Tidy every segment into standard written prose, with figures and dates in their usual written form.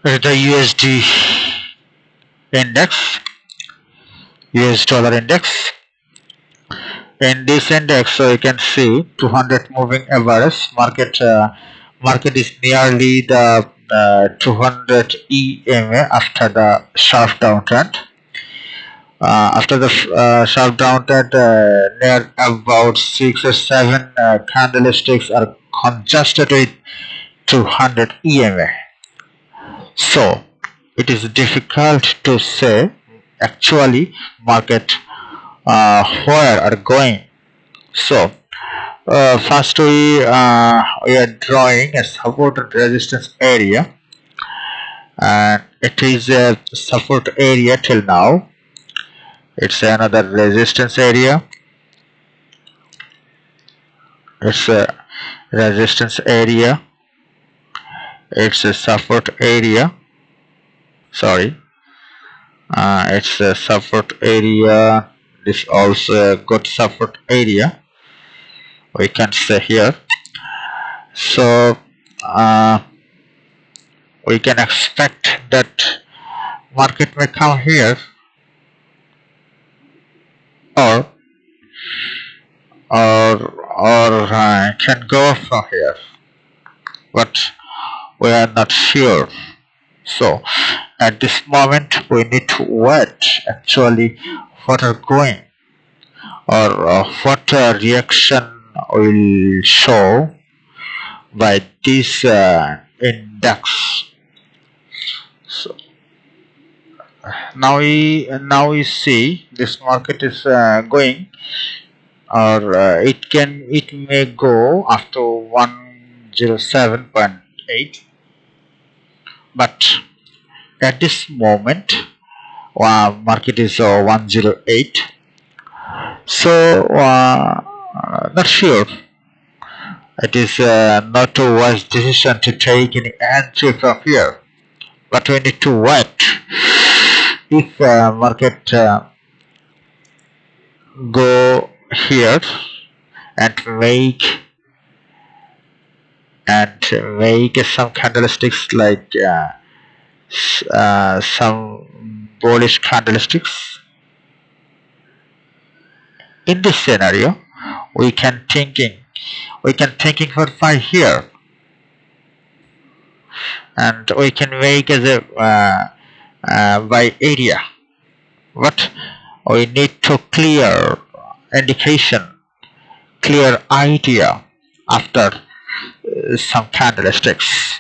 The USD index, US dollar index. In this index, so you can see 200 moving average. Market is nearly the 200 EMA after the sharp downtrend. After the sharp downtrend, near about 6 or 7 candlesticks are congested with 200 EMA. So it is difficult to say actually market where are going. So first we are drawing a support and resistance area, and it is a support area till now. It's another resistance area. It's a resistance area. It's a support area. Sorry, it's a support area. This also a good support area, we can say here. So we can expect that market may come here, or can go from here, but we are not sure. So at this moment we need to wait actually what are going, or what reaction will show by this index. So now we see this market is going, or it may go up to 107.8, but at this moment market is 108. So not sure. It is not a wise decision to take any entry from here, but we need to wait. If market go here and make some candlesticks like some bullish candlesticks, in this scenario we can thinking for buy here, and we can make as a buy area, but we need to clear indication, clear idea after some candlesticks.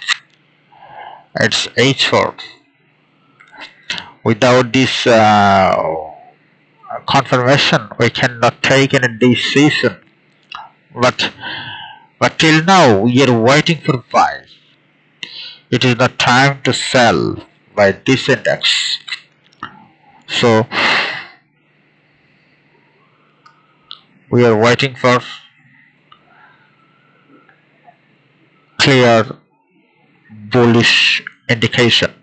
It's H4. Without this confirmation we cannot take any decision, but till now we are waiting for buy. It is not time to sell by this index. So we are waiting for clear bullish indication.